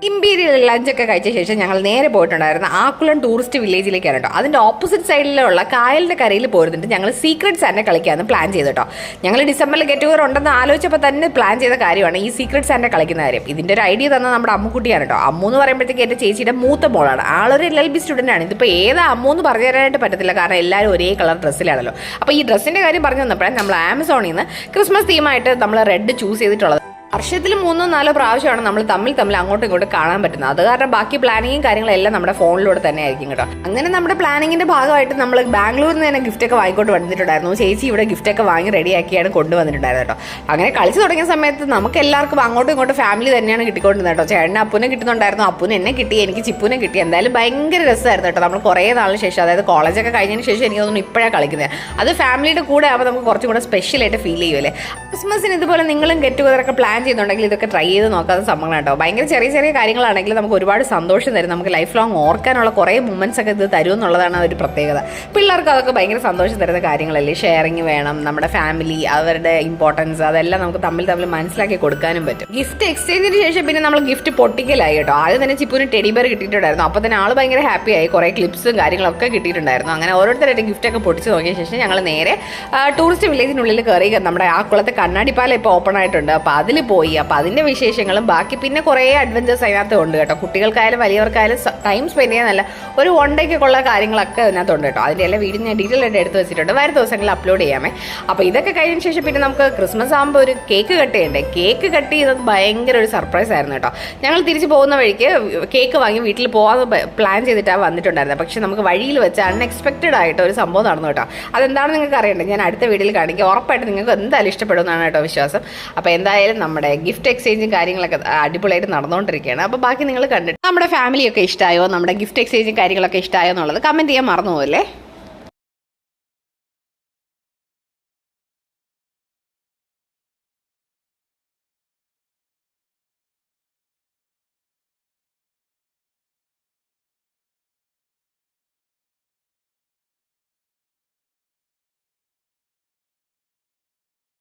Imperial ലഞ്ചൊക്കെ കഴിച്ച ശേഷം ഞങ്ങൾ നേരെ പോയിട്ടുണ്ടായിരുന്നു ആക്കുളം ടൂറിസ്റ്റ് വില്ലേജിലേക്കാണ് കേട്ടോ. അതിൻ്റെ ഓപ്പോസിറ്റ് സൈഡിലുള്ള കായലിൻ്റെ കരയിൽ പോരുന്നുണ്ട് ഞങ്ങൾ സീക്രട്ട് സാൻഡ കളിക്കാമെന്ന് പ്ലാൻ ചെയ്തു കേട്ടോ. ഞങ്ങൾ ഡിസംബറിൽ ഗെറ്റ് ടുഗദർ ഉണ്ടെന്ന് ആലോചിച്ചപ്പോൾ തന്നെ പ്ലാൻ ചെയ്ത കാര്യമാണ് ഈ സീക്രട്ട് സാൻഡ കളിക്കുന്ന കാര്യം. ഇതിൻ്റെ ഒരു ഐഡിയ തന്നത് നമ്മുടെ അമ്മുക്കുട്ടിയാണ് കേട്ടോ. അമ്മു എന്ന് പറയുമ്പോഴത്തേക്ക് എൻ്റെ ചേച്ചിയുടെ മൂത്ത മോളാണ്. ആളൊരു LLB സ്റ്റുഡൻ്റ് ആണ്. ഇതിപ്പോൾ ഏതാ അമ്മു എന്ന് പറഞ്ഞു തരാനായിട്ട് പറ്റത്തില്ല, കാരണം എല്ലാവരും ഒരേ കളർ ഡ്രസ്സിലാണല്ലോ. അപ്പോൾ ഈ ഡ്രസ്സിൻ്റെ കാര്യം പറഞ്ഞു തന്നപ്പോഴാണ് നമ്മൾ ആമസോണിൽ നിന്ന് ക്രിസ്മസ് തീമായിട്ട് നമ്മൾ റെഡ് ചൂസ് ചെയ്തിട്ടുള്ളത്. വർഷത്തിൽ 3-4 പ്രാവശ്യമാണ് നമ്മൾ തമ്മിൽ അങ്ങോട്ടും ഇങ്ങോട്ടും കാണാൻ പറ്റുന്നത്. അത് കാരണം ബാക്കി പ്ലാനിങ്ങും കാര്യങ്ങളെല്ലാം നമ്മുടെ ഫോണിലൂടെ തന്നെ ആയിരിക്കും കേട്ടോ. അങ്ങനെ നമ്മുടെ പ്ലാനിങ്ങിന്റെ ഭാഗമായിട്ട് നമ്മൾ ബാംഗ്ലൂരിൽ നിന്ന് തന്നെ ഗിഫ്റ്റൊക്കെ വാങ്ങിക്കൊണ്ട് വന്നിട്ടുണ്ടായിരുന്നു. ചേച്ചി ഇവിടെ ഗിഫ്റ്റൊക്കെ വാങ്ങി റെഡിയാക്കിയാണ് കൊണ്ടുവന്നിട്ടുണ്ടായിരുന്നു കേട്ടോ. അങ്ങനെ കളിച്ച് തുടങ്ങിയ സമയത്ത് നമുക്ക് എല്ലാവർക്കും അങ്ങോട്ടും ഇങ്ങോട്ടും ഫാമിലി തന്നെയാണ് കിട്ടിക്കൊണ്ടിരുന്നത് കേട്ടോ. ചേട്ടന് അപ്പൂനെ കിട്ടുന്നുണ്ടായിരുന്നു, അപ്പൂന് എന്നെ കിട്ടി, എനിക്ക് ചിപ്പൂനെ കിട്ടി. എന്തായാലും ഭയങ്കര രസമായിരുന്നു കേട്ടോ. നമ്മൾ കുറേ നാളിന് ശേഷം, അതായത് കോളേജൊക്കെ കഴിഞ്ഞതിന് ശേഷം എനിക്ക് തോന്നുന്നു ഇപ്പോഴാണ് കളിക്കുന്നത്. അത് ഫാമിലിയുടെ കൂടെ ആകുമ്പോൾ നമുക്ക് കുറച്ചും കൂടെ സ്പെഷ്യലായിട്ട് ഫീൽ ചെയ്യുമല്ലേ. ക്രിസ്മസിന് ഇതുപോലെ നിങ്ങളും ഗെറ്റ് ടുഗദറൊക്കെ പ്ലാൻ ചെയ്യുന്നുണ്ടെങ്കിൽ ഇതൊക്കെ ട്രൈ ചെയ്ത് നോക്കാത്ത സംഭവങ്ങൾ കേട്ടോ. ഭയങ്കര ചെറിയ ചെറിയ കാര്യങ്ങളാണെങ്കിൽ നമുക്ക് ഒരുപാട് സന്തോഷം തരും. നമുക്ക് ലൈഫ് ലോങ് ഓർക്കാനുള്ള കുറേ മൂമെൻറ്റ്സ് ഒക്കെ ഇത് തരും എന്നുള്ളതാണ് ഒരു പ്രത്യേകത. പിള്ളേർക്ക് അതൊക്കെ ഭയങ്കര സന്തോഷം തരുന്ന കാര്യങ്ങളല്ലേ. ഷെയറിങ് വേണം, നമ്മുടെ ഫാമിലി, അവരുടെ ഇമ്പോർട്ടൻസ്, അതെല്ലാം നമുക്ക് തമ്മിൽ മനസ്സിലാക്കി കൊടുക്കാനും പറ്റും. ഗിഫ്റ്റ് എക്സ്ചേഞ്ചിന് ശേഷം പിന്നെ നമ്മൾ ഗിഫ്റ്റ് പൊട്ടിക്കലായി കേട്ടോ. ആദ്യം തന്നെ ചിപ്പൂന് ടെഡി ബെയർ കിട്ടിയിട്ടുണ്ടായിരുന്നു. അപ്പോൾ തന്നെ ആൾ ഭയങ്കര ഹാപ്പി ആയി. കുറേ ക്ലിപ്സും കാര്യങ്ങളൊക്കെ കിട്ടിയിട്ടുണ്ടായിരുന്നു. അങ്ങനെ ഓരോരുത്തരായിട്ട് ഗിഫ്റ്റൊക്കെ പൊട്ടിച്ച് നോക്കിയ ശേഷം ഞങ്ങൾ നേരെ ടൂറിസ്റ്റ് വില്ലേജിനുള്ളിൽ കയറി. നമ്മുടെ ആ കുളത്തെ കണ്ണാടിപ്പാലം ഇപ്പോൾ ഓപ്പൺ ആയിട്ടുണ്ട്. അപ്പോൾ അതിൽ പോയി. അപ്പോൾ അതിൻ്റെ വിശേഷങ്ങളും ബാക്കി പിന്നെ കുറേ അഡ്വഞ്ചേഴ്സ് അതിനകത്ത് ഉണ്ട് കേട്ടോ. കുട്ടികൾക്കായാലും വലിയവർക്കായാലും ടൈം സ്പെൻഡ് ചെയ്യാനല്ല, ഒരു 1 ഡേക്കുള്ള കാര്യങ്ങളൊക്കെ അതിനകത്തുണ്ട് കേട്ടോ. അതിൻ്റെ എല്ലാ വീഡിയോ ഞാൻ ഡീറ്റെയിൽ ആയിട്ട് എടുത്ത് വെച്ചിട്ടുണ്ട്. വരും ദിവസങ്ങളിൽ അപ്ലോഡ് ചെയ്യാമേ. അപ്പോൾ ഇതൊക്കെ കഴിഞ്ഞ ശേഷം പിന്നെ നമുക്ക് ക്രിസ്മസ് ആകുമ്പോൾ ഒരു കേക്ക് കട്ട് ചെയ്യണ്ടേ. കേക്ക് കട്ട് ചെയ്തത് ഭയങ്കര ഒരു സർപ്രൈസ് ആയിരുന്നു കേട്ടോ. ഞങ്ങൾ തിരിച്ച് പോകുന്ന വഴിക്ക് കേക്ക് വാങ്ങി വീട്ടിൽ പോകാൻ പ്ലാൻ ചെയ്തിട്ടാണ് വന്നിട്ടുണ്ടായിരുന്നത്. പക്ഷേ നമുക്ക് വഴിയിൽ വെച്ച് അൺഎക്സ്പെക്റ്റഡ് ആയിട്ട് ഒരു സംഭവം നടന്നു കേട്ടോ. അതെന്താണെന്ന് നിങ്ങൾക്ക് അറിയണ്ടേ, ഞാൻ അടുത്ത വീഡിയോയിൽ കാണിക്കാം. ഉറപ്പായിട്ട് നിങ്ങൾക്ക് എന്തായാലും ഇഷ്ടപ്പെടുമെന്നാണ് കേട്ടോ വിശ്വാസം. അപ്പോൾ എന്തായാലും നമ്മുടെ ഗിഫ്റ്റ് എക്സ്ചേഞ്ചും കാര്യങ്ങളൊക്കെ അടിപൊളിയായിട്ട് നടന്നുകൊണ്ടിരിക്കുകയാണ്. അപ്പോൾ ബാക്കി നിങ്ങൾ കണ്ടിട്ട് നമ്മുടെ ഫാമിലിയൊക്കെ ഇഷ്ടമായോ, നമ്മുടെ ഗിഫ്റ്റ് എക്സ്ചേഞ്ചും കാര്യങ്ങളൊക്കെ ഇഷ്ടമായോ എന്നുള്ളത് കമൻറ്റ് ചെയ്യാൻ മറന്നു പോകല്ലേ.